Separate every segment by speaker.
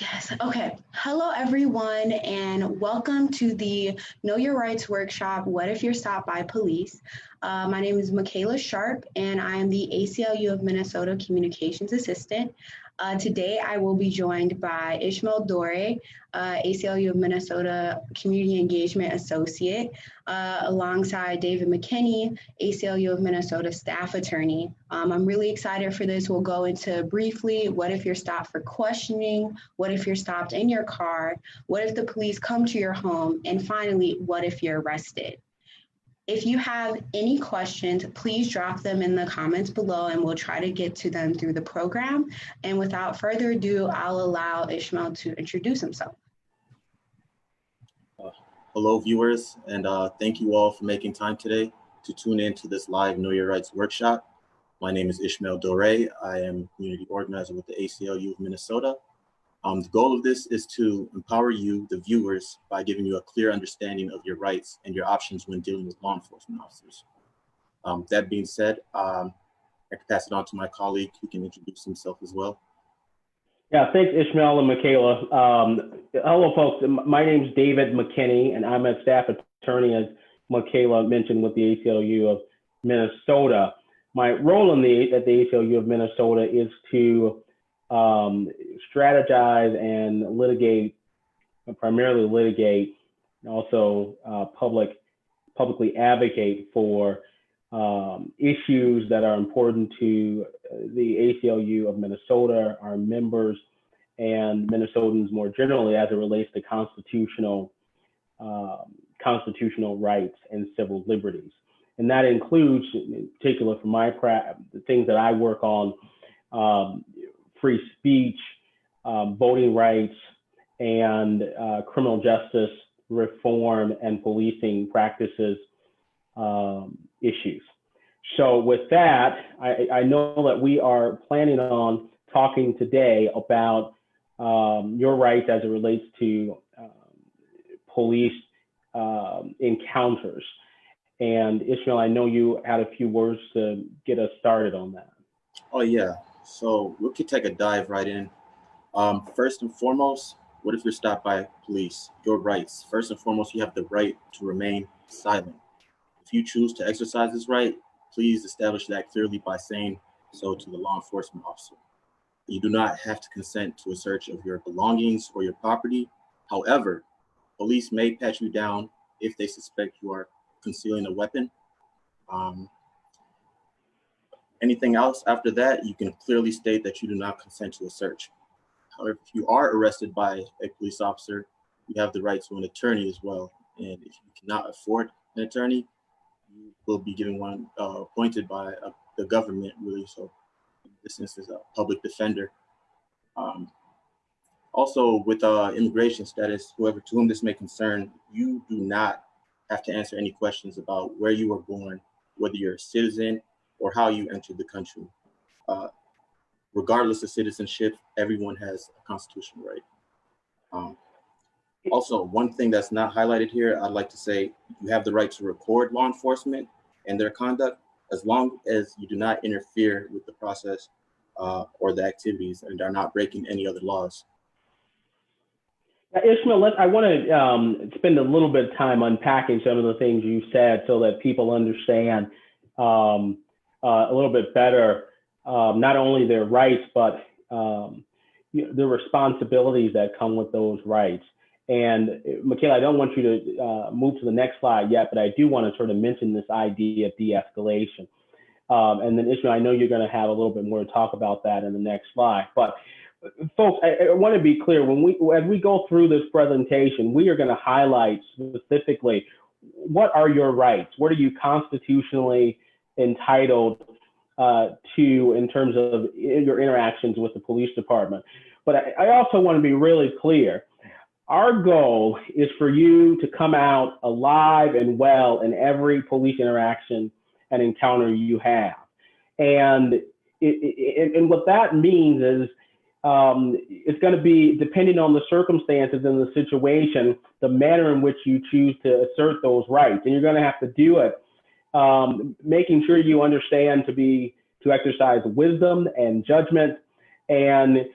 Speaker 1: Yes. Okay. Hello, everyone, and welcome to the Know Your Rights workshop. What if you're stopped by police? My name is Michaela Sharp, and I am the ACLU of Minnesota Communications Assistant. Today, I will be joined by Ismael Dore, ACLU of Minnesota Community Engagement Associate, alongside David McKinney, ACLU of Minnesota Staff Attorney. I'm really excited for this. We'll go into briefly, what if you're stopped for questioning? What if you're stopped in your car? What if the police come to your home? And finally, what if you're arrested? If you have any questions, please drop them in the comments below and we'll try to get to them through the program. And without further ado, I'll allow Ismael to introduce himself.
Speaker 2: Hello, viewers, and thank you all for making time today to tune in to this live Know Your Rights workshop. My name is Ismael Dore. I am community organizer with the ACLU of Minnesota. The goal of this is to empower you, the viewers, by giving you a clear understanding of your rights and your options when dealing with law enforcement officers. That being said, I can pass it on to my colleague who can introduce himself as well.
Speaker 3: Yeah, thanks, Ismael and Michaela. Hello, folks. My name is David McKinney, and I'm a staff attorney, as Michaela mentioned, with the ACLU of Minnesota. My role at the ACLU of Minnesota is to strategize and litigate, primarily litigate, and also publicly advocate for issues that are important to the ACLU of Minnesota, our members, and Minnesotans more generally as it relates to constitutional rights and civil liberties. And that includes, in particular for the things that I work on, free speech, voting rights, and criminal justice reform and policing practices issues. So with that, I know that we are planning on talking today about your rights as it relates to police encounters. And Ismael, I know you had a few words to get us started on that.
Speaker 2: Oh yeah, so we could take a dive right in. First and foremost, what if you're stopped by police? Your rights. First and foremost, you have the right to remain silent. If you choose to exercise this right, please establish that clearly by saying so to the law enforcement officer. You do not have to consent to a search of your belongings or your property. However, police may pat you down if they suspect you are concealing a weapon. Anything else after that, you can clearly state that you do not consent to a search. However, if you are arrested by a police officer, you have the right to an attorney as well. And if you cannot afford an attorney, you will be given one appointed by the government, really. So in this instance, a public defender. Also, with immigration status, whoever to whom this may concern, you do not have to answer any questions about where you were born, whether you're a citizen, or how you entered the country. Regardless of citizenship, everyone has a constitutional right. Also, one thing that's not highlighted here, I'd like to say, you have the right to record law enforcement and their conduct as long as you do not interfere with the process or the activities and are not breaking any other laws.
Speaker 3: Now, Ismael, I want to spend a little bit of time unpacking some of the things you said so that people understand a little bit better, not only their rights, but the responsibilities that come with those rights. And Michaela, I don't want you to move to the next slide yet, but I do want to sort of mention this idea of de-escalation. And then Ismael, I know you're going to have a little bit more to talk about that in the next slide. But folks, I want to be clear, as we go through this presentation, we are going to highlight specifically what are your rights? What are you constitutionally entitled to in terms of your interactions with the police department? But I also want to be really clear. Our goal is for you to come out alive and well in every police interaction and encounter you have. And what that means is it's going to be, depending on the circumstances and the situation, the manner in which you choose to assert those rights. And you're going to have to do it, making sure you understand to exercise wisdom and judgment, and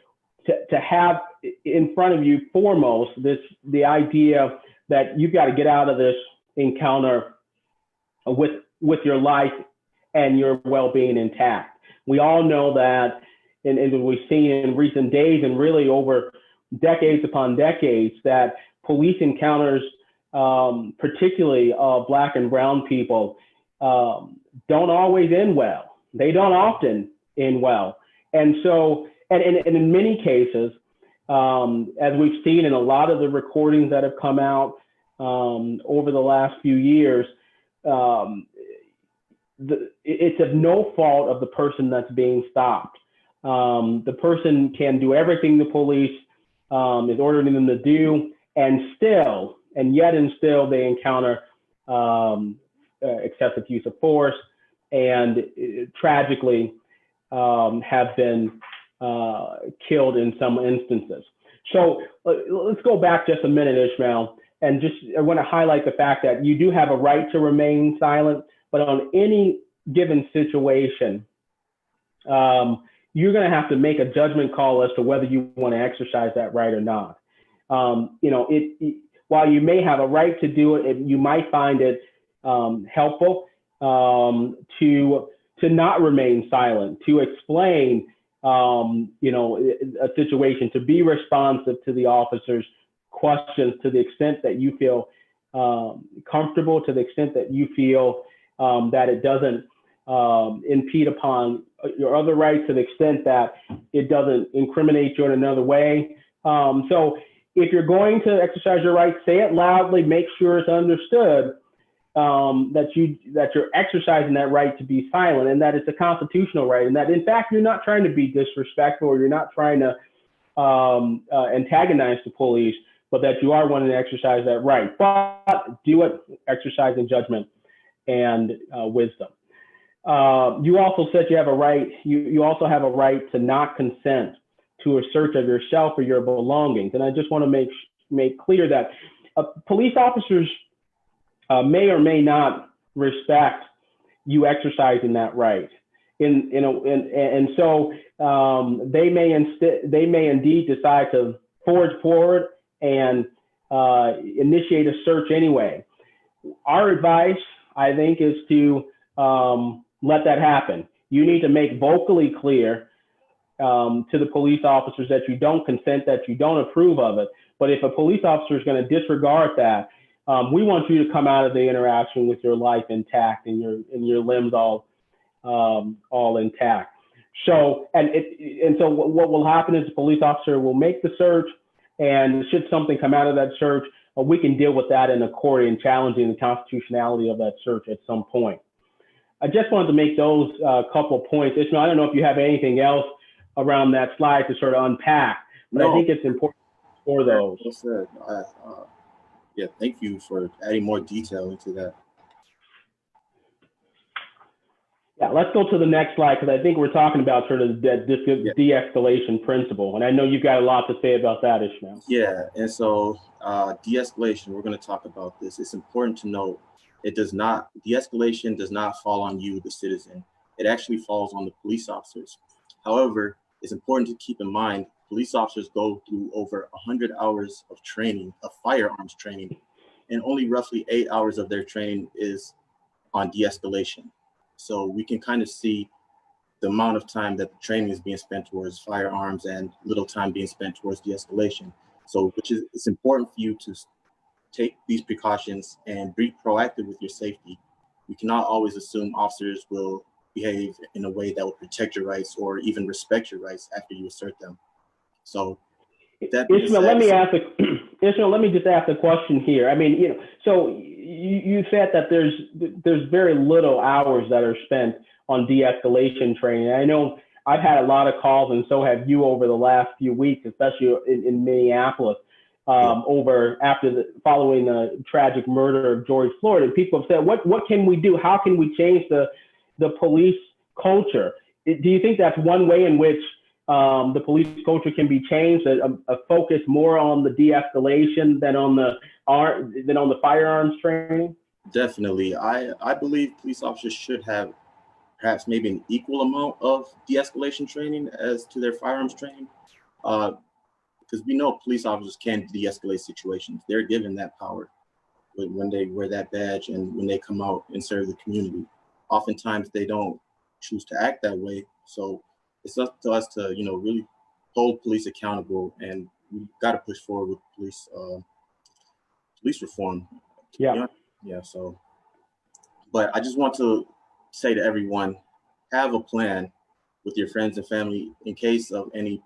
Speaker 3: to have in front of you foremost, the idea that you've got to get out of this encounter with your life and your well-being intact. We all know that, and we've seen in recent days and really over decades upon decades, that police encounters, particularly Black and brown people, don't always end well. They don't often end well. And so, and in many cases, as we've seen in a lot of the recordings that have come out over the last few years, it's of no fault of the person that's being stopped. The person can do everything the police is ordering them to do, and yet still they encounter excessive use of force, and tragically have been killed in some instances. So let's go back just a minute, Ismael, and I want to highlight the fact that you do have a right to remain silent, but on any given situation, you're going to have to make a judgment call as to whether you want to exercise that right or not. While you may have a right to do it, you might find it helpful to not remain silent, to explain, a situation, to be responsive to the officer's questions to the extent that you feel comfortable, to the extent that you feel that it doesn't impede upon your other rights, to the extent that it doesn't incriminate you in another way. So if you're going to exercise your rights, say it loudly, make sure it's understood that you're exercising that right to be silent, and that it's a constitutional right, and that in fact you're not trying to be disrespectful, or you're not trying to antagonize the police, but that you are wanting to exercise that right. But do it exercising judgment and wisdom. You also said you have a right. You also have a right to not consent to a search of yourself or your belongings. And I just want to make clear that police officers may or may not respect you exercising that right. And so they may indeed decide to forge forward and initiate a search anyway. Our advice, I think, is to let that happen. You need to make vocally clear to the police officers that you don't consent, that you don't approve of it. But if a police officer is going to disregard that, we want you to come out of the interaction with your life intact and your limbs all intact. So so what will happen is the police officer will make the search, and should something come out of that search, we can deal with that in a court and challenging the constitutionality of that search at some point. I just wanted to make those couple of points. Ismael, I don't know if you have anything else around that slide to sort of unpack, but no. I think it's important for those.
Speaker 2: Yeah, thank you for adding more detail into that.
Speaker 3: Yeah, let's go to the next slide, because I think we're talking about sort of the de-escalation principle. And I know you've got a lot to say about that, Ismael.
Speaker 2: Yeah, and so de-escalation, we're going to talk about this. It's important to note de-escalation does not fall on you, the citizen. It actually falls on the police officers. However, it's important to keep in mind, police officers go through over 100 hours of training, of firearms training, and only roughly 8 hours of their training is on de-escalation. So we can kind of see the amount of time that the training is being spent towards firearms and little time being spent towards de-escalation. So it's important for you to take these precautions and be proactive with your safety. We cannot always assume officers will behave in a way that will protect your rights or even respect your rights after you assert them. So that
Speaker 3: Ismael, let me just ask a question here. I mean, so you said that there's very little hours that are spent on de-escalation training. I know I've had a lot of calls, and so have you, over the last few weeks, especially in Minneapolis, following the tragic murder of George Floyd. And people have said, what can we do? How can we change the police culture? Do you think that's one way in which the police culture can be changed, a focus more on the de-escalation than on the firearms training?
Speaker 2: Definitely. I believe police officers should have perhaps maybe an equal amount of de-escalation training as to their firearms training. because we know police officers can de-escalate situations. They're given that power when they wear that badge and when they come out and serve the community. Oftentimes they don't choose to act that way. So it's up to us to, really hold police accountable, and we got to push forward with police reform.
Speaker 3: Yeah.
Speaker 2: Yeah. So, but I just want to say to everyone, have a plan with your friends and family in case of any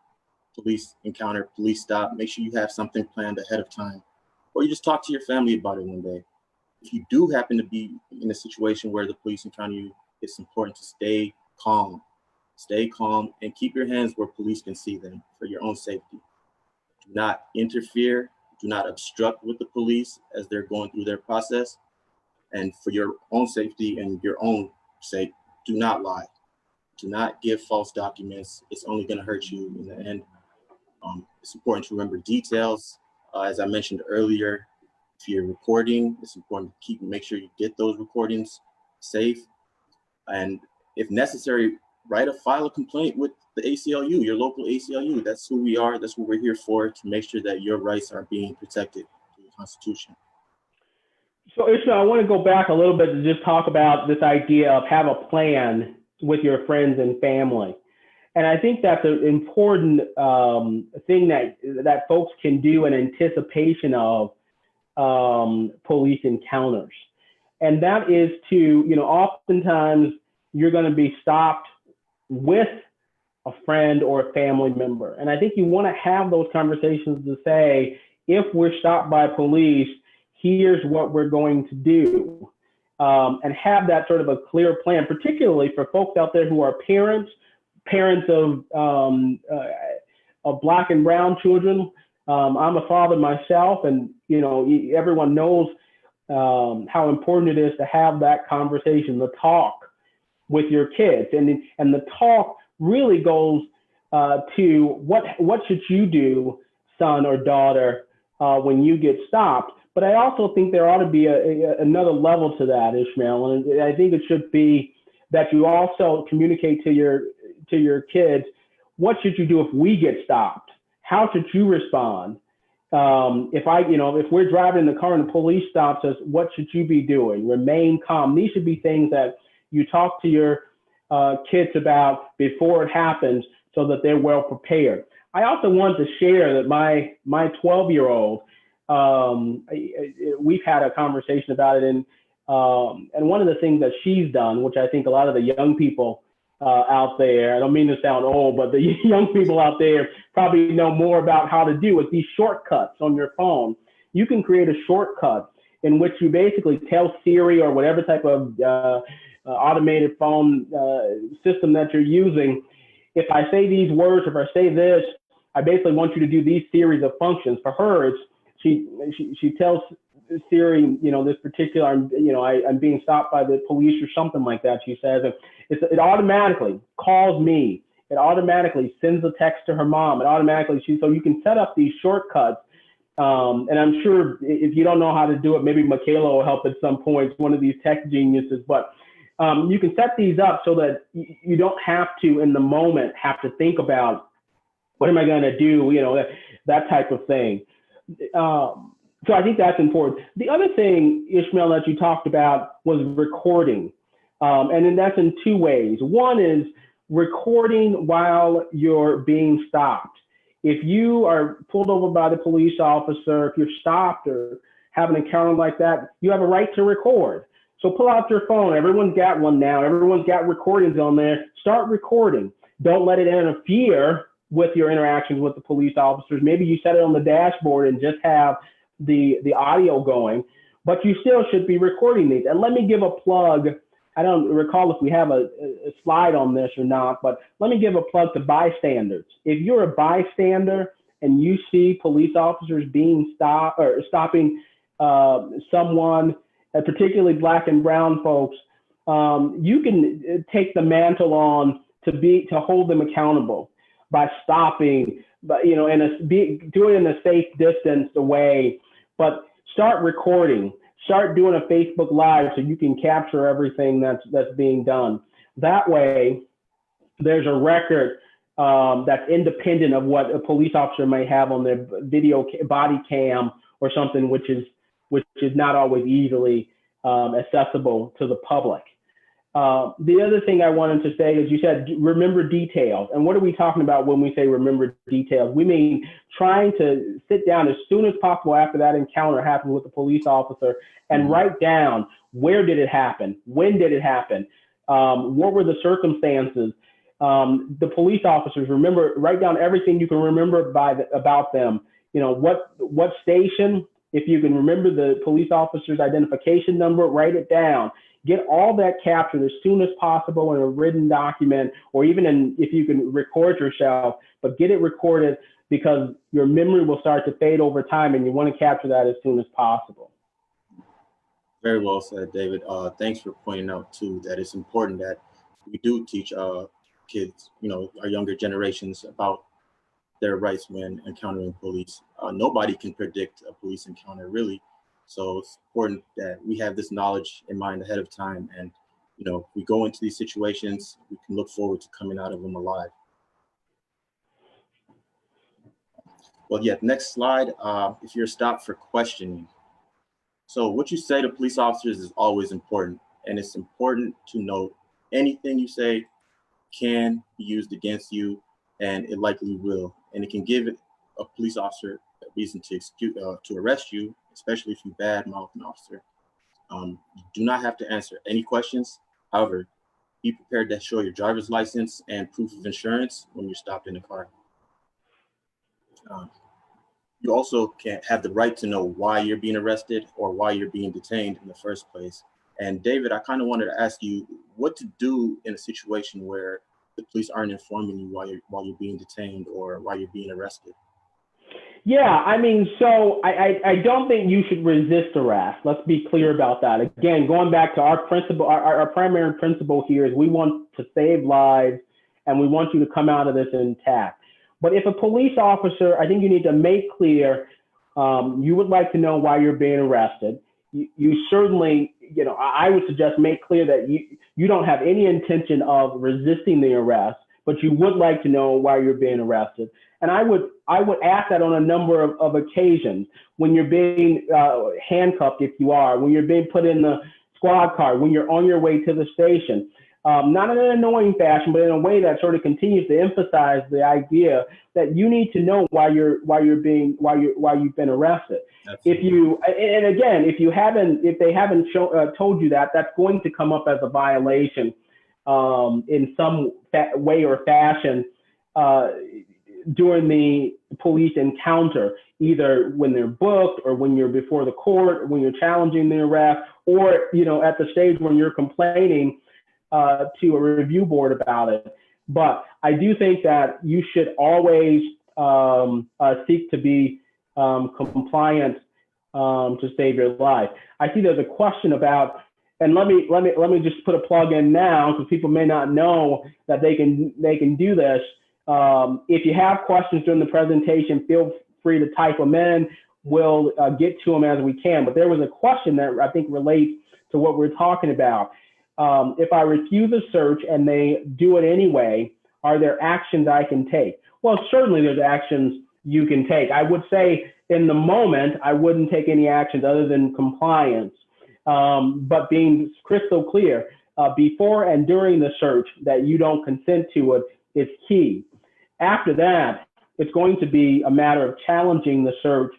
Speaker 2: police encounter, police stop. Make sure you have something planned ahead of time, or you just talk to your family about it one day. If you do happen to be in a situation where the police encounter you, it's important to stay calm and keep your hands where police can see them for your own safety. Do not interfere, do not obstruct with the police as they're going through their process. And for your own safety and your own sake, do not lie. Do not give false documents. It's only going to hurt you in the end. It's important to remember details. As I mentioned earlier, if you're recording, it's important to make sure you get those recordings safe. And if necessary, file a complaint with the ACLU, your local ACLU. That's who we are. That's what we're here for, to make sure that your rights are being protected through the Constitution.
Speaker 3: So Ismael, I want to go back a little bit to just talk about this idea of have a plan with your friends and family. And I think that's an important thing that folks can do in anticipation of police encounters. And that is to, oftentimes you're going to be stopped with a friend or a family member. And I think you want to have those conversations to say, if we're stopped by police, here's what we're going to do. And have that sort of a clear plan, particularly for folks out there who are parents of Black and brown children. I'm a father myself, and everyone knows how important it is to have that conversation, the talk with your kids, and the talk really goes to what should you do, son or daughter, when you get stopped. But I also think there ought to be another level to that, Ismael, and I think it should be that you also communicate to your kids, what should you do if we get stopped? How should you respond? If we're driving in the car and the police stops us, what should you be doing? Remain calm. These should be things that you talk to your kids about before it happens, so that they're well prepared. I also want to share that my 12-year-old, we've had a conversation about it, and one of the things that she's done, which I think a lot of the young people out there, I don't mean to sound old, but the young people out there probably know more about how to do with these shortcuts on your phone. You can create a shortcut in which you basically tell Siri or whatever type of automated phone system that you're using, if I say these words, if I say this, I basically want you to do these series of functions. For her, it's she tells Siri, this particular, I'm being stopped by the police or something like that. She says, it automatically calls me. It automatically sends a text to her mom. It automatically, so you can set up these shortcuts. And I'm sure if you don't know how to do it, maybe Michaela will help at some point, one of these tech geniuses, but you can set these up so that you don't have to, in the moment, have to think about, what am I going to do? That type of thing. So I think that's important. The other thing, Ismael, that you talked about was recording. And then that's in two ways. One is recording while you're being stopped. If you are pulled over by the police officer, if you're stopped or have an encounter like that, you have a right to record. So pull out your phone. Everyone's got one now. Everyone's got recordings on there. Start recording. Don't let it interfere with your interactions with the police officers. Maybe you set it on the dashboard and just have the audio going, but you still should be recording these. And let me give a plug. I don't recall if we have a slide on this or not, but let me give a plug to bystanders. If you're a bystander and you see police officers being stopping someone, particularly Black and brown folks, you can take the mantle on to hold them accountable by stopping, but doing it in a safe distance away. But start recording. Start doing a Facebook Live so you can capture everything that's being done. That way, there's a record that's independent of what a police officer may have on their body cam or something, which is not always easily accessible to the public. The other thing I wanted to say is, you said remember details. And what are we talking about when we say remember details? We mean trying to sit down as soon as possible after that encounter happens with the police officer and write down, where did it happen? When did it happen? What were the circumstances? The police officers, write down everything you can remember about them. You know, what station, if you can remember the police officer's identification number, write it down. Get all that captured as soon as possible in a written document, or even if you can record yourself, but get it recorded, because your memory will start to fade over time and you want to capture that as soon as possible.
Speaker 2: Very well said, David. Thanks for pointing out too that it's important that we do teach kids, our younger generations, about their rights when encountering police. Nobody can predict a police encounter, really. So it's important that we have this knowledge in mind ahead of time. And, if we go into these situations, we can look forward to coming out of them alive. Well, yeah, next slide. If you're stopped for questioning. So what you say to police officers is always important. And it's important to note anything you say can be used against you, and it likely will. And it can give a police officer a reason to arrest you, especially if you badmouth an officer. You do not have to answer any questions. However, be prepared to show your driver's license and proof of insurance when you're stopped in the car. You also can have the right to know why you're being arrested or why you're being detained in the first place. And David, I kind of wanted to ask you what to do in a situation where the police aren't informing you while you're being detained or while you're being arrested.
Speaker 3: Yeah, I mean, so I don't think you should resist arrest. Let's be clear about that. Again, going back to our principle, our primary principle here is we want to save lives and we want you to come out of this intact. But if a police officer, I think you need to make clear you would like to know why you're being arrested. You certainly, I would suggest make clear that you don't have any intention of resisting the arrest, but you would like to know why you're being arrested. And I would ask that on a number of occasions, when you're being handcuffed, if you are, when you're being put in the squad car, when you're on your way to the station. Not in an annoying fashion, but in a way that sort of continues to emphasize the idea that you need to know why you've been arrested. Absolutely. If they haven't told you that, that's going to come up as a violation in some way or fashion during the police encounter, either when they're booked or when you're before the court, or when you're challenging the arrest, or at the stage when you're complaining to a review board about it. But I do think that you should always seek to be compliant to save your life. I see there's a question about, and let me just put a plug in now, because people may not know that they can do this. If you have questions during the presentation, feel free to type them in. We'll get to them as we can. But there was a question that I think relates to what we're talking about. If I refuse a search and they do it anyway, are there actions I can take? Well, certainly there's actions you can take. I would say in the moment, I wouldn't take any actions other than compliance. But being crystal clear before and during the search that you don't consent to it is key. After that, it's going to be a matter of challenging the search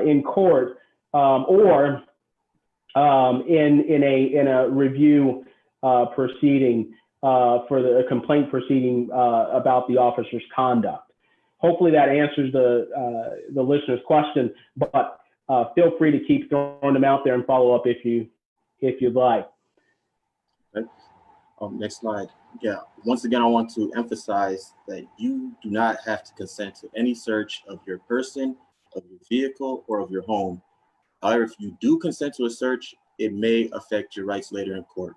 Speaker 3: in court or in a review proceeding for a complaint proceeding about the officer's conduct. Hopefully that answers the listener's question, but feel free to keep throwing them out there and follow up if you'd like.
Speaker 2: Okay. Next slide. Yeah. Once again, I want to emphasize that you do not have to consent to any search of your person, of your vehicle, or of your home. However, if you do consent to a search, it may affect your rights later in court.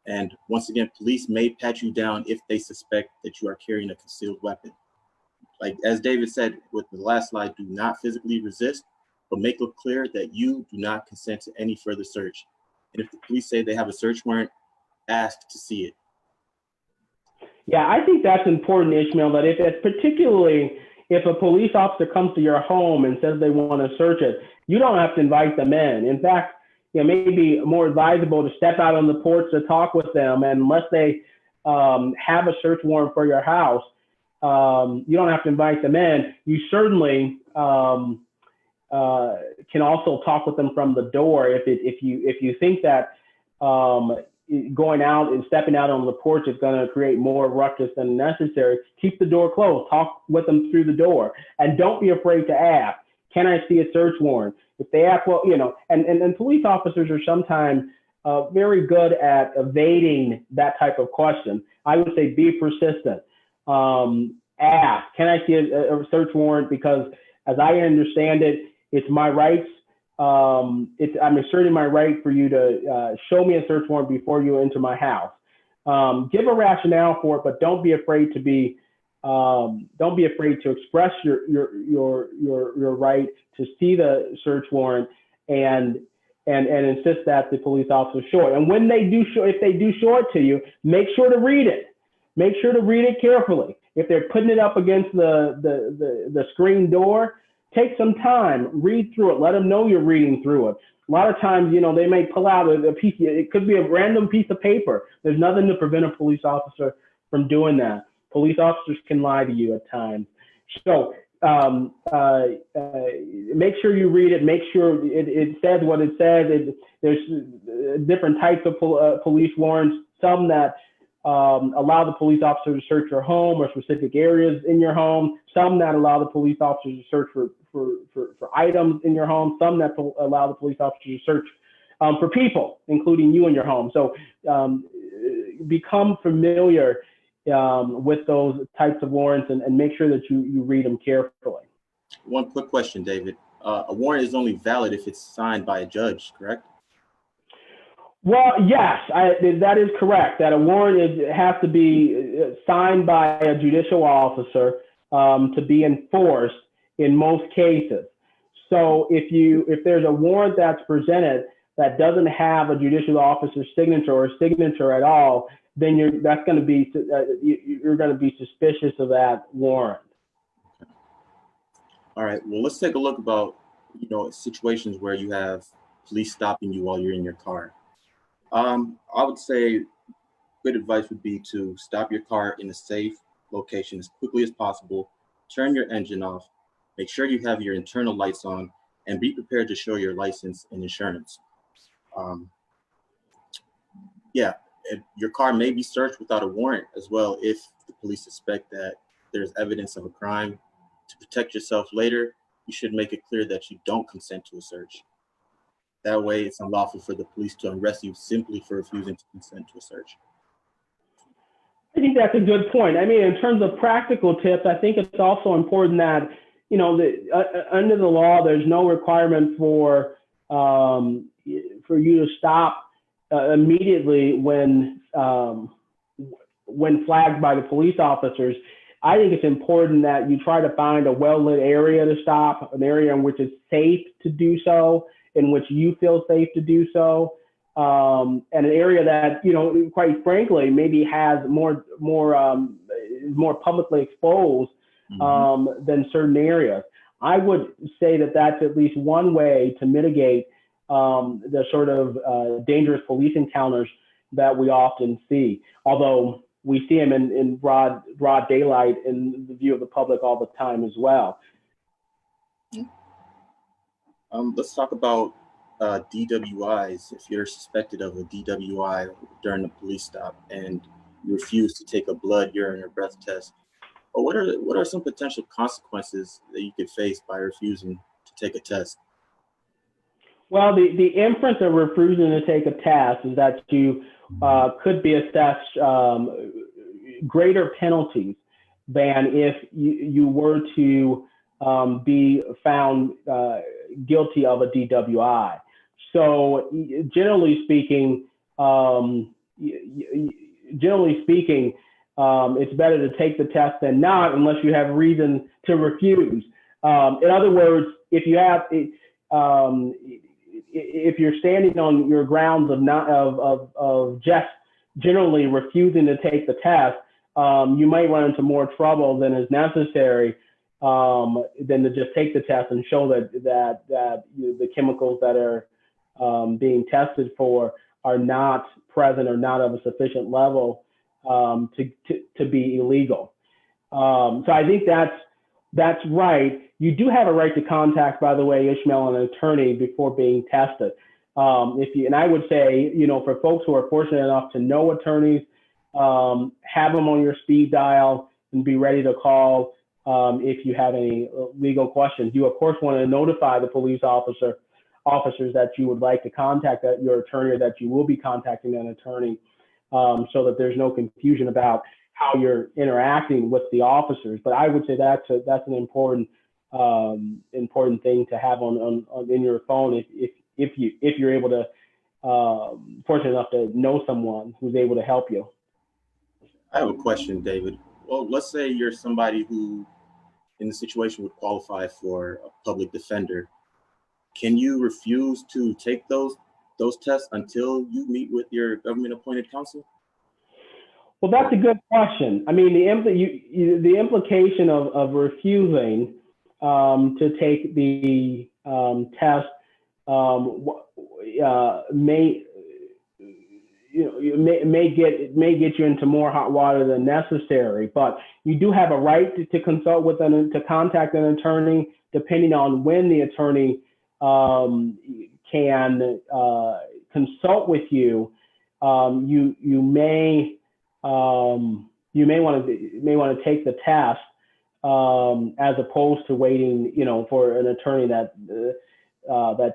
Speaker 2: And once again, police may pat you down if they suspect that you are carrying a concealed weapon. Like as David said with the last slide, do not physically resist, but make it clear that you do not consent to any further search. And if the police say they have a search warrant, ask to see it.
Speaker 3: Yeah, I think that's important, Ishmael, that particularly if a police officer comes to your home and says they want to search it, you don't have to invite them in. In fact, maybe more advisable to step out on the porch to talk with them. And unless they have a search warrant for your house, you don't have to invite them in. You certainly can also talk with them from the door if you think that going out and stepping out on the porch is going to create more ruckus than necessary. Keep the door closed. Talk with them through the door, and don't be afraid to ask, can I see a search warrant? If they ask, well, and police officers are sometimes very good at evading that type of question. I would say be persistent. Ask, can I see a search warrant? Because as I understand it, it's my rights. I'm asserting my right for you to show me a search warrant before you enter my house. Give a rationale for it, but don't be afraid to express your right to see the search warrant and insist that the police officer show it. And when they do show, if they do show it to you, make sure to read it. Make sure to read it carefully. If they're putting it up against the screen door, take some time, read through it, let them know you're reading through it. A lot of times, they may pull out a piece, it could be a random piece of paper. There's nothing to prevent a police officer from doing that. Police officers can lie to you at times. So make sure you read it, make sure it says what it says. There's different types of police warrants, some that allow the police officer to search your home or specific areas in your home, some that allow the police officer to search for items in your home, some that allow the police officer to search for people, including you in your home. So become familiar with those types of warrants and make sure that you read them carefully.
Speaker 2: One quick question, David. A warrant is only valid if it's signed by a judge, correct?
Speaker 3: Well, yes, that is correct. That a warrant has to be signed by a judicial officer to be enforced in most cases. So if there's a warrant that's presented that doesn't have a judicial officer's signature or a signature at all, then you're going to be suspicious of that warrant.
Speaker 2: All right. Well, let's take a look about situations where you have police stopping you while you're in your car. I would say good advice would be to stop your car in a safe location as quickly as possible, turn your engine off, make sure you have your internal lights on, and be prepared to show your license and insurance. Your car may be searched without a warrant as well if the police suspect that there's evidence of a crime. To protect yourself later, you should make it clear that you don't consent to a search. That way, it's unlawful for the police to arrest you simply for refusing to consent to a search.
Speaker 3: I think that's a good point. I mean, in terms of practical tips, I think it's also important that, under the law, there's no requirement for you to stop immediately when flagged by the police officers. I think it's important that you try to find a well-lit area to stop, an area in which it's safe to do so, in which you feel safe to do so, and an area that, quite frankly, maybe has more publicly exposed than certain areas. I would say that that's at least one way to mitigate the sort of dangerous police encounters that we often see, although we see them in broad daylight in the view of the public all the time as well.
Speaker 2: Let's talk about DWIs. If you're suspected of a DWI during a police stop and you refuse to take a blood, urine, or breath test, what are some potential consequences that you could face by refusing to take a test? Well,
Speaker 3: the inference of refusing to take a test is that you could be assessed greater penalties than if you were to be found guilty of a DWI. So generally speaking, it's better to take the test than not, unless you have reason to refuse. In other words, if you're standing on your grounds of just generally refusing to take the test, you might run into more trouble than is necessary than to just take the test and show that the chemicals that are being tested for are not present or not of a sufficient level to be illegal. So I think that's right. You do have a right to contact, by the way, Ismael, an attorney before being tested. And I would say, for folks who are fortunate enough to know attorneys, have them on your speed dial and be ready to call if you have any legal questions. You, of course, want to notify the police officers that you would like to contact your attorney, or that you will be contacting an attorney, so that there's no confusion about how you're interacting with the officers. But I would say that's an important thing to have in your phone if you're able to fortunate enough to know someone who's able to help you.
Speaker 2: I have a question, David. Well, let's say you're somebody who in the situation would qualify for a public defender. Can you refuse to take those tests until you meet with your government appointed counsel?
Speaker 3: Well, that's a good question. I mean, the implication of refusing to take the test may get you into more hot water than necessary. But you do have a right to consult with to contact an attorney, depending on when the attorney can consult with you. You may want to take the test as opposed to waiting, for an attorney that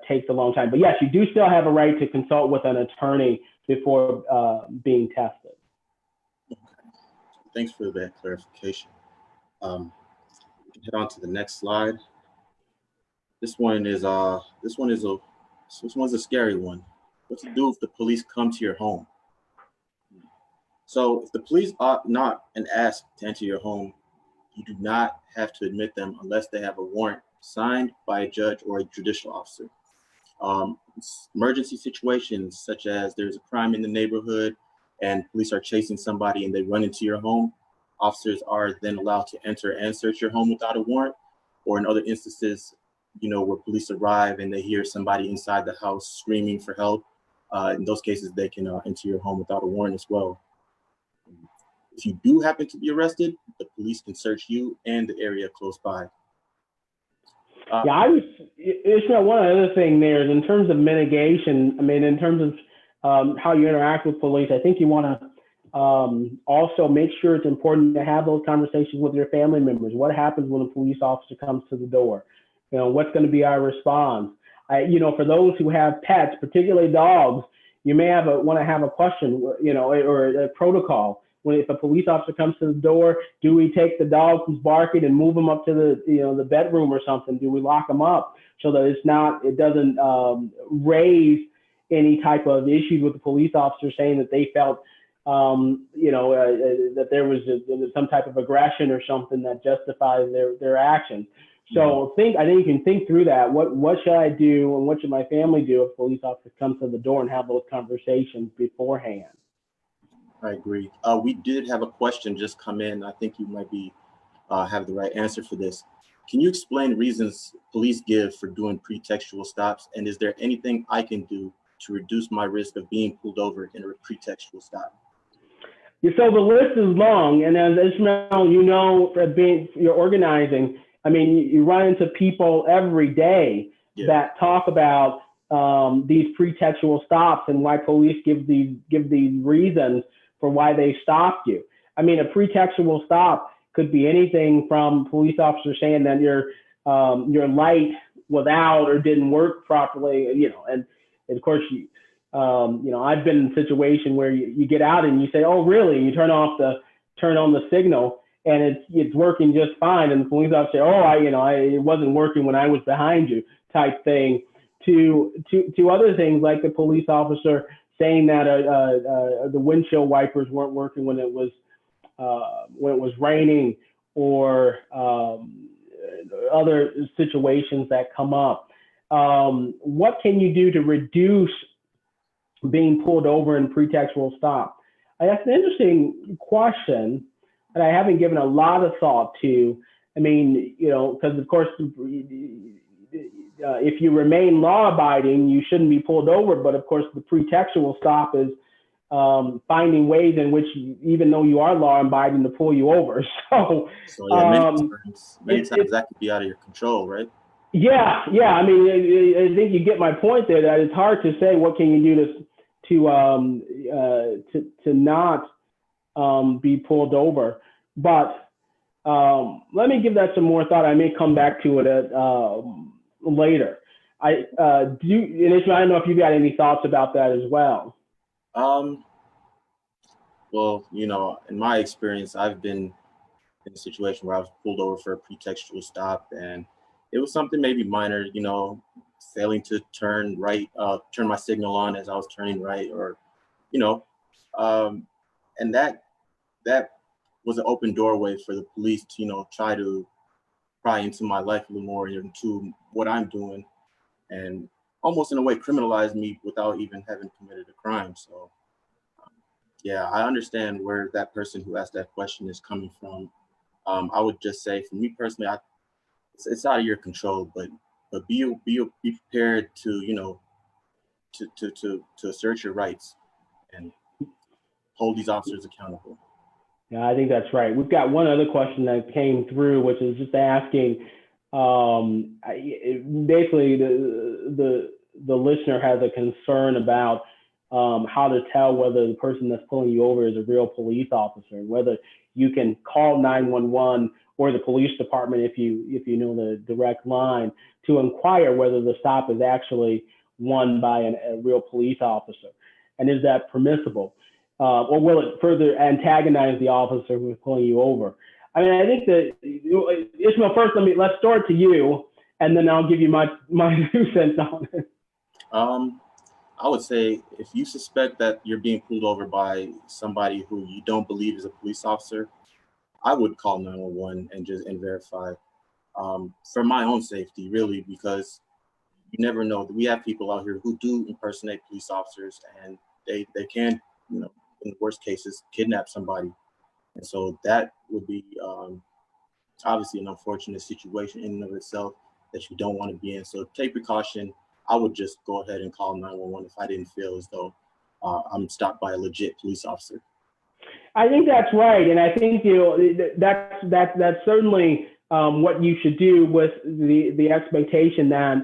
Speaker 3: takes a long time. But yes, you do still have a right to consult with an attorney before being tested.
Speaker 2: Okay. Thanks for that clarification. We can head on to the next slide. This one's a scary one. What to do if the police come to your home? So if the police ought not and ask to enter your home, you do not have to admit them unless they have a warrant signed by a judge or a judicial officer. Emergency situations such as there's a crime in the neighborhood and police are chasing somebody and they run into your home, officers are then allowed to enter and search your home without a warrant. Or in other instances, where police arrive and they hear somebody inside the house screaming for help, in those cases, they can enter your home without a warrant as well. If you do happen to be arrested, the police can search you and the area close by.
Speaker 3: Ishmael, one other thing there is in terms of mitigation, in terms of how you interact with police, I think you want to also make sure it's important to have those conversations with your family members. What happens when a police officer comes to the door? What's going to be our response? For those who have pets, particularly dogs, you may want to have a question, or a protocol. If a police officer comes to the door, do we take the dog who's barking and move him up to the bedroom or something? Do we lock him up so that it doesn't raise any type of issues with the police officer saying that they felt, that there was some type of aggression or something that justifies their actions. So I think you can think through that. What should I do and what should my family do if a police officer comes to the door, and have those conversations beforehand?
Speaker 2: I agree. We did have a question just come in. I think you might have the right answer for this. Can you explain reasons police give for doing pretextual stops? And is there anything I can do to reduce my risk of being pulled over in a pretextual stop?
Speaker 3: Yeah, so the list is long. And as Ismael, you're organizing, you run into people every day that talk about these pretextual stops and why police give these reasons for why they stopped you. A pretextual stop could be anything from police officers saying that your light was out or didn't work properly, and of course, I've been in a situation where you get out and you say, oh, really? You turn on the signal and it's working just fine. And the police officer say, oh, it wasn't working when I was behind you, type thing, to other things like the police officer saying that the windshield wipers weren't working when it was raining, or other situations that come up. What can you do to reduce being pulled over in pretextual stop? That's an interesting question. that I haven't given a lot of thought to. I mean, you know, because of course, if you remain law-abiding, you shouldn't be pulled over. But of course, the pretextual stop is finding ways in which, even though you are law-abiding, to pull you over. So
Speaker 2: yeah, many times that could be out of your control, right?
Speaker 3: Yeah. I mean, I think you get my point there. That it's hard to say what can you do to not be pulled over. But let me give that some more thought. I may come back to it later. And Ismael, I don't know if you've got any thoughts about that as well.
Speaker 2: Well, you know, in my experience, I've been in a situation where I was pulled over for a pretextual stop, and it was something maybe minor, you know, failing to turn right, turn my signal on as I was turning right, or, you know, and that was an open doorway for the police to, you know, try to pry into my life a little more, into what I'm doing, and almost in a way criminalize me without even having committed a crime. So yeah, I understand where that person who asked that question is coming from. I would just say, for me personally, it's out of your control, but be prepared to, you know, to assert your rights and hold these officers accountable.
Speaker 3: Yeah, I think that's right. We've got one other question that came through, which is just asking, basically the listener has a concern about how to tell whether the person that's pulling you over is a real police officer, and whether you can call 911 or the police department, if you know the direct line, to inquire whether the stop is actually won by a real police officer, and is that permissible, or will it further antagonize the officer who's pulling you over? I mean, I think that, Ismael, first let's start to you, and then I'll give you my 2 cents on it.
Speaker 2: I would say, if you suspect that you're being pulled over by somebody who you don't believe is a police officer, I would call 911 and verify, for my own safety, really, because you never know. We have people out here who do impersonate police officers, and they can, you know, in the worst cases, kidnap somebody. And so that would be obviously an unfortunate situation in and of itself that you don't want to be in. So take precaution. I would just go ahead and call 911 if I didn't feel as though I'm stopped by a legit police officer.
Speaker 3: I think that's right, and I think, you know, that's certainly what you should do, with the expectation that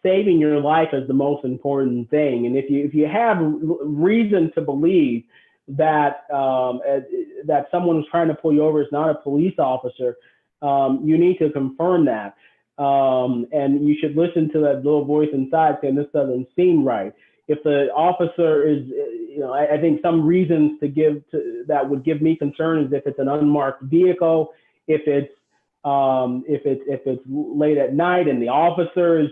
Speaker 3: saving your life is the most important thing. And if you have reason to believe that that someone who's trying to pull you over is not a police officer, you need to confirm that. And you should listen to that little voice inside saying, this doesn't seem right. If the officer is, you know, I think some reasons to give to that would give me concern is if it's an unmarked vehicle, if it's late at night and the officers,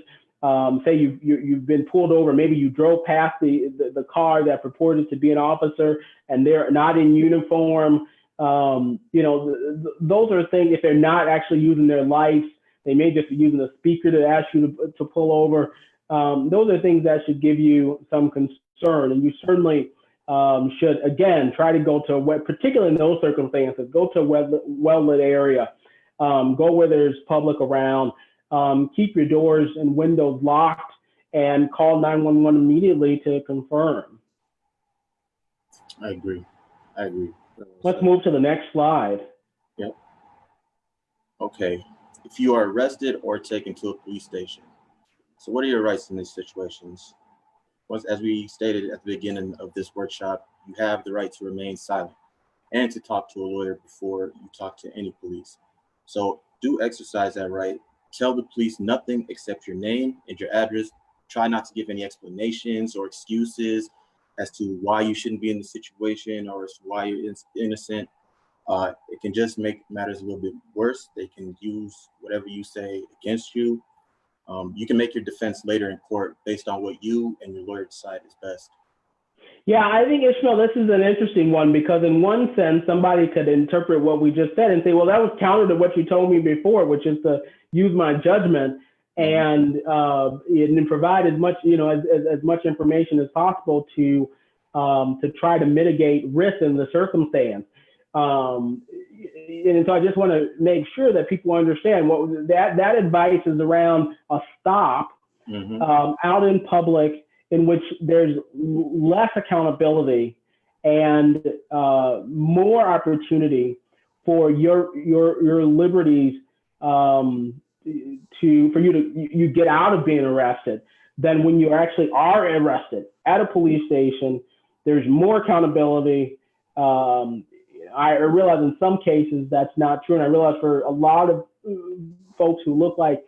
Speaker 3: say you've been pulled over, maybe you drove past the car that purported to be an officer and they're not in uniform. You know, those are things. If they're not actually using their lights, they may just be using a speaker to ask you to pull over. Those are things that should give you some concern, and you certainly should, again, try to go to particularly in those circumstances, go to a well-lit area, go where there's public around, keep your doors and windows locked, and call 911 immediately to confirm.
Speaker 2: I agree.
Speaker 3: Let's move to the next slide.
Speaker 2: Yep. Okay. If you are arrested or taken to a police station, so what are your rights in these situations? As we stated at the beginning of this workshop, you have the right to remain silent and to talk to a lawyer before you talk to any police. So do exercise that right. Tell the police nothing except your name and your address. Try not to give any explanations or excuses as to why you shouldn't be in the situation or as to why you're innocent. It can just make matters a little bit worse. They can use whatever you say against you. You can make your defense later in court based on what you and your lawyer decide is best.
Speaker 3: Yeah, I think, Ismael, this is an interesting one, because in one sense, somebody could interpret what we just said and say, well, that was counter to what you told me before, which is to use my judgment and provide as much, you know, as much information as possible to try to mitigate risk in the circumstance. And so I just want to make sure that people understand what that advice is around a stop out in public in which there's less accountability and more opportunity for your liberties for you to get out of being arrested than when you actually are arrested at a police station. There's more accountability. I realize in some cases that's not true, and I realize for a lot of folks who look like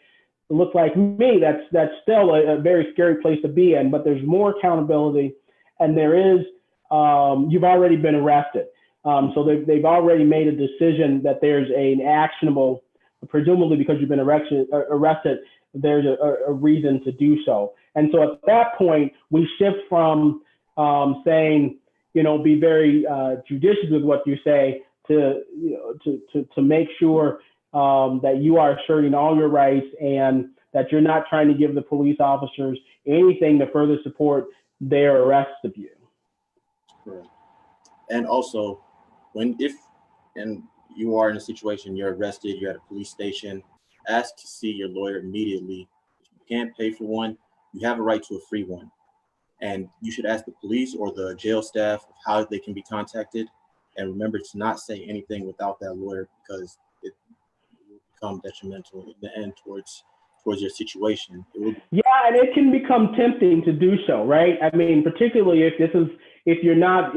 Speaker 3: me, that's still a very scary place to be in. But there's more accountability, and there is you've already been arrested, so they've already made a decision that there's an actionable, presumably because you've been arrested, there's a reason to do so. And so at that point, we shift from saying, be very judicious with what you say to make sure that you are asserting all your rights and that you're not trying to give the police officers anything to further support their arrest of you.
Speaker 2: Correct. And also, if you are in a situation, you're arrested, you're at a police station, ask to see your lawyer immediately. If you can't pay for one, you have a right to a free one. And you should ask the police or the jail staff how they can be contacted. And remember to not say anything without that lawyer, because it will become detrimental in the end towards your situation.
Speaker 3: Yeah, and it can become tempting to do so, right? I mean, particularly if you're not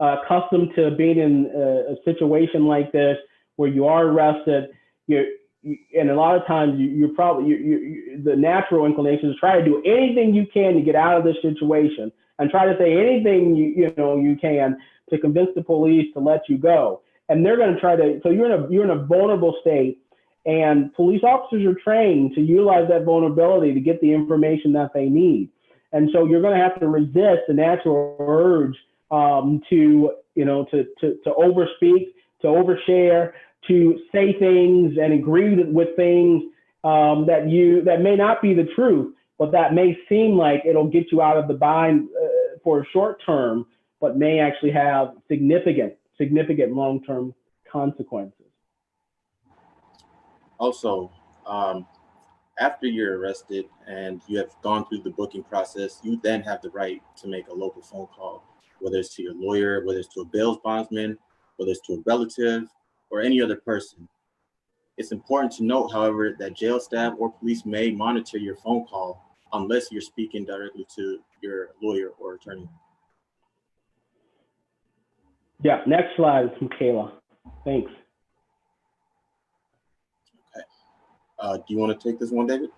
Speaker 3: accustomed to being in a situation like this where you are arrested, and a lot of times the natural inclination is try to do anything you can to get out of this situation and try to say anything you can to convince the police to let you go. And they're going to try to. So you're in a vulnerable state, and police officers are trained to utilize that vulnerability to get the information that they need. And so you're going to have to resist the natural urge to overspeak, to overshare, to say things and agree with things that may not be the truth, but that may seem like it'll get you out of the bind for a short term, but may actually have significant long-term consequences.
Speaker 2: Also, after you're arrested and you have gone through the booking process, you then have the right to make a local phone call, whether it's to your lawyer, whether it's to a bail bondsman, whether it's to a relative, or any other person. It's important to note, however, that jail staff or police may monitor your phone call unless you're speaking directly to your lawyer or attorney.
Speaker 3: Yeah, next slide, Michaela. Thanks.
Speaker 2: Okay. Do you want to take this one, David?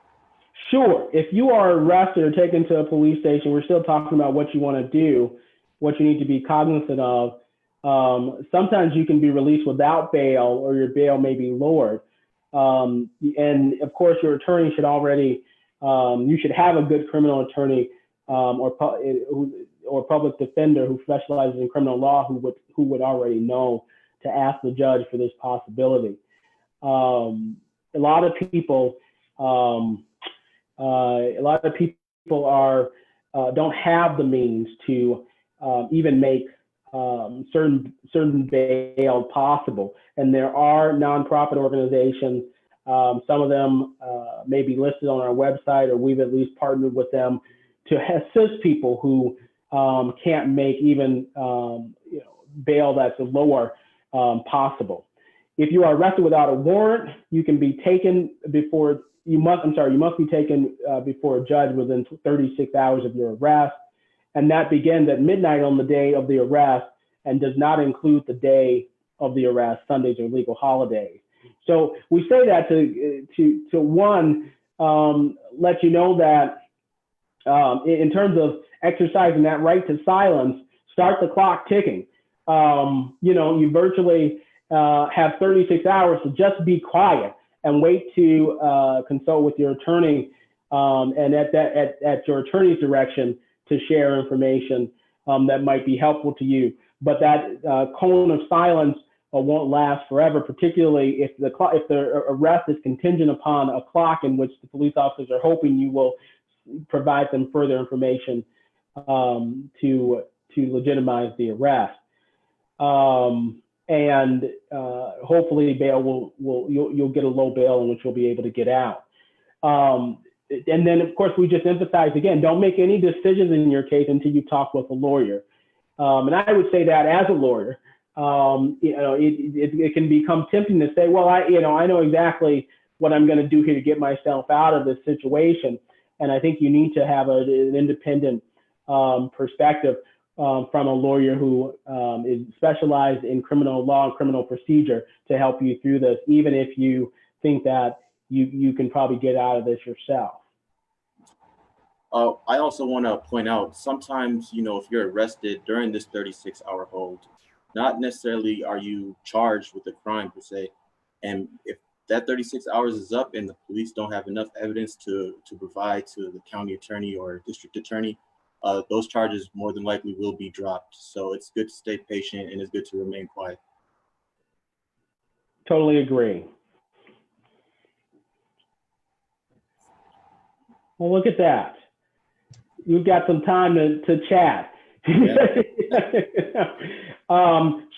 Speaker 3: Sure. If you are arrested or taken to a police station, we're still talking about what you want to do, what you need to be cognizant of. Sometimes you can be released without bail, or your bail may be lowered. And of course, your attorney should already, you should have a good criminal attorney or public defender who specializes in criminal law who would already know to ask the judge for this possibility. A lot of people don't have the means to even make certain bail possible. And there are nonprofit organizations, some of them may be listed on our website, or we've at least partnered with them to assist people who can't make even bail that's lower possible. If you are arrested without a warrant, you can be taken before you must be taken before a judge within 36 hours of your arrest. And that begins at midnight on the day of the arrest and does not include the day of the arrest. Sundays are legal holidays. So we say that to one, let you know that in terms of exercising that right to silence, start the clock ticking. You virtually have 36 hours to just be quiet and wait to consult with your attorney, and at your attorney's direction, to share information that might be helpful to you. But that cone of silence won't last forever, particularly if the arrest is contingent upon a clock in which the police officers are hoping you will provide them further information to legitimize the arrest. and hopefully bail you'll get a low bail in which you'll be able to get out. And then, of course, we just emphasize again, don't make any decisions in your case until you talk with a lawyer. And I would say that as a lawyer, it can become tempting to say, well, I know exactly what I'm going to do here to get myself out of this situation. And I think you need to have an independent perspective from a lawyer who is specialized in criminal law and criminal procedure to help you through this, even if you think that you can probably get out of this yourself.
Speaker 2: I also want to point out, sometimes, if you're arrested during this 36-hour hold, not necessarily are you charged with a crime per se. And if that 36 hours is up and the police don't have enough evidence to provide to the county attorney or district attorney, those charges more than likely will be dropped. So it's good to stay patient and it's good to remain quiet.
Speaker 3: Totally agree. Well, look at that. You've got some time to chat. Yeah.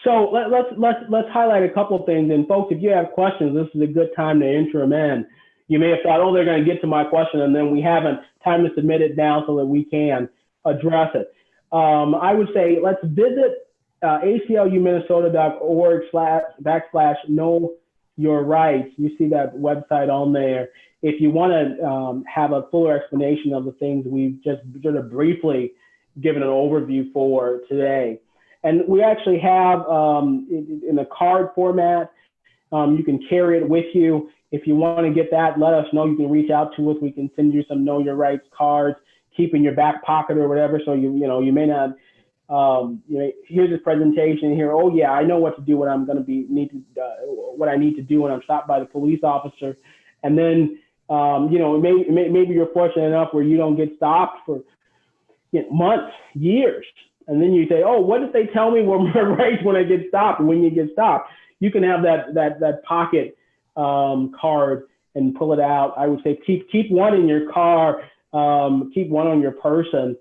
Speaker 3: So let's highlight a couple of things. And folks, if you have questions, this is a good time to enter them in. You may have thought, oh, they're going to get to my question, and then we haven't. Time to submit it now so that we can address it. I would say let's visit ACLUMinnesota.org/know your rights. You see that website on there. If you want to have a fuller explanation of the things we've just sort of briefly given an overview for today. And we actually have in a card format, you can carry it with you. If you want to get that, let us know. You can reach out to us. We can send you some Know Your Rights cards, keep in your back pocket or whatever. So you may not, here's this presentation here. Oh yeah, I know what to do when I'm going to what I need to do when I'm stopped by the police officer. And then, maybe you're fortunate enough where you don't get stopped for months, years. And then you say, oh, what if they tell me what my rights when I get stopped? And when you get stopped, you can have that pocket card and pull it out. I would say keep one in your car, keep one on your person,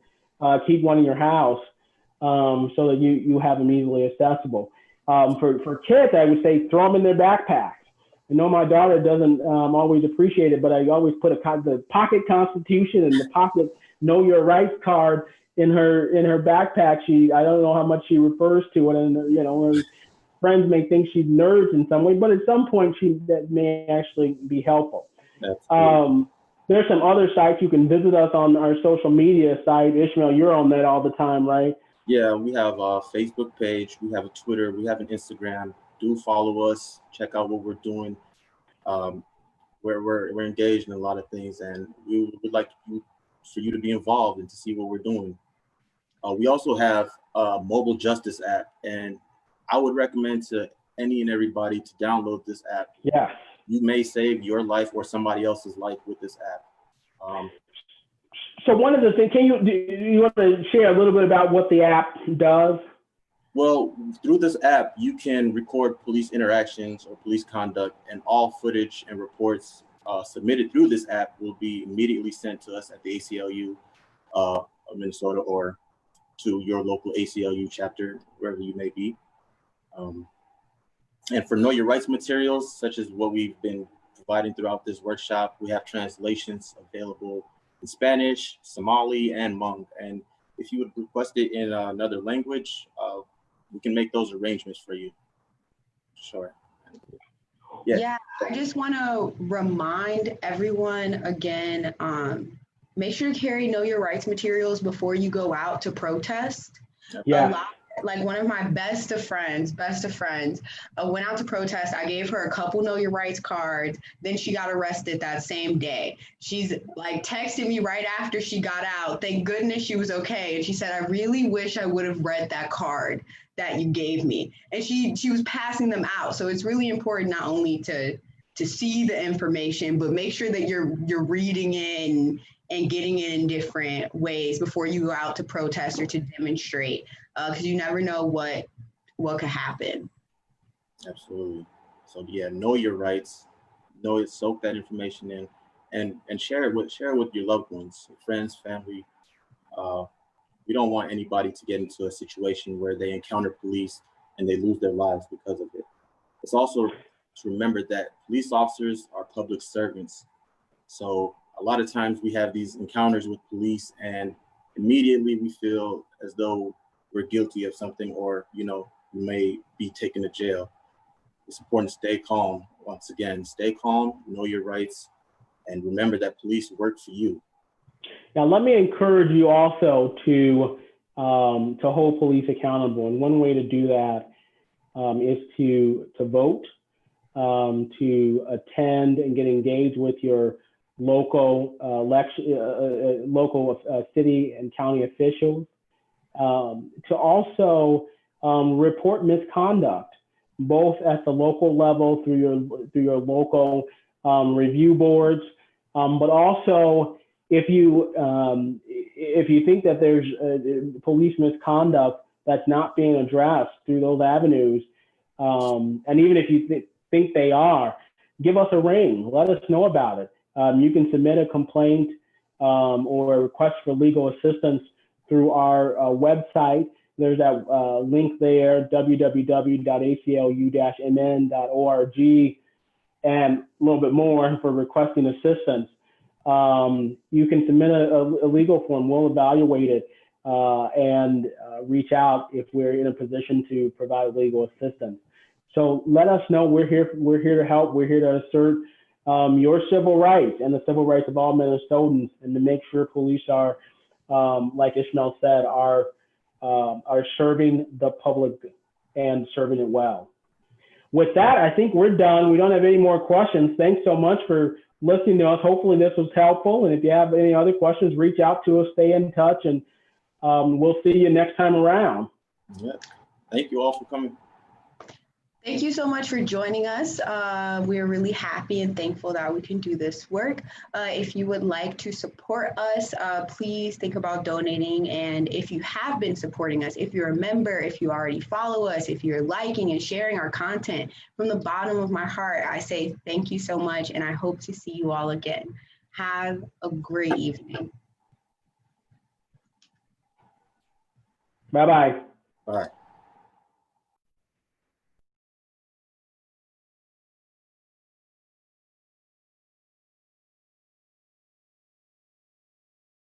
Speaker 3: keep one in your house, so that you have them easily accessible. For kids, I would say throw them in their backpacks. I know my daughter doesn't always appreciate it, but I always put the pocket Constitution and the pocket Know Your Rights card in her backpack. I don't know how much she refers to it, and her friends may think she's nerds in some way, but at some point that may actually be helpful. There's some other sites you can visit us on our social media site. Ismael, you're on that all the time, right?
Speaker 2: Yeah, we have a Facebook page, we have a Twitter, we have an Instagram. Do follow us, check out what we're doing. We're engaged in a lot of things, and we would like for you to be involved and to see what we're doing. We also have a mobile justice app, and I would recommend to any and everybody to download this app.
Speaker 3: Yeah.
Speaker 2: You may save your life or somebody else's life with this app.
Speaker 3: So one of the things, do you want to share a little bit about what the app does?
Speaker 2: Well, through this app, you can record police interactions or police conduct, and all footage and reports submitted through this app will be immediately sent to us at the ACLU of Minnesota or to your local ACLU chapter, wherever you may be. And for Know Your Rights materials, such as what we've been providing throughout this workshop, we have translations available in Spanish, Somali, and Hmong. And if you would request it in another language, we can make those arrangements for you. Sure.
Speaker 1: Yeah, I just want to remind everyone again, make sure to carry Know Your Rights materials before you go out to protest.
Speaker 3: Yeah.
Speaker 1: Like one of my best of friends, went out to protest. I gave her a couple Know Your Rights cards. Then she got arrested that same day. She's like texted me right after she got out. Thank goodness she was okay. And she said, I really wish I would have read that card that you gave me. And she was passing them out. So it's really important not only to see the information, but make sure that you're reading it and getting it in different ways before you go out to protest or to demonstrate, because you never know what could happen.
Speaker 2: Absolutely. So yeah, know your rights, soak that information in, and share it with your loved ones, friends, family. We don't want anybody to get into a situation where they encounter police and they lose their lives because of it. It's also to remember that police officers are public servants. So a lot of times we have these encounters with police and immediately we feel as though we're guilty of something, or, you know, we may be taken to jail. It's important to stay calm. Once again, stay calm, know your rights, and remember that police work for you.
Speaker 3: Now, let me encourage you also to hold police accountable. And one way to do that is to vote, to attend and get engaged with your local city and county officials, to also report misconduct, both at the local level through your local review boards, but also if you think that there's police misconduct that's not being addressed through those avenues, and even if you think they are, give us a ring. Let us know about it. You can submit a complaint or a request for legal assistance through our website. There's that link there, www.aclu-mn.org, and a little bit more for requesting assistance. You can submit a legal form. We'll evaluate it and reach out if we're in a position to provide legal assistance. So let us know. We're here to help. We're here to assert your civil rights and the civil rights of all Minnesotans, and to make sure police are, like Ismael said, are serving the public and serving it well. With that, I think we're done. We don't have any more questions. Thanks so much for listening to us. Hopefully this was helpful. And if you have any other questions, reach out to us, stay in touch, and we'll see you next time around.
Speaker 2: Yeah. Thank you all for coming.
Speaker 1: Thank you so much for joining us. We're really happy and thankful that we can do this work. If you would like to support us, please think about donating. And if you have been supporting us, if you're a member, if you already follow us, if you're liking and sharing our content, from the bottom of my heart, I say thank you so much, and I hope to see you all again. Have a great evening.
Speaker 3: Bye-bye.
Speaker 2: Bye.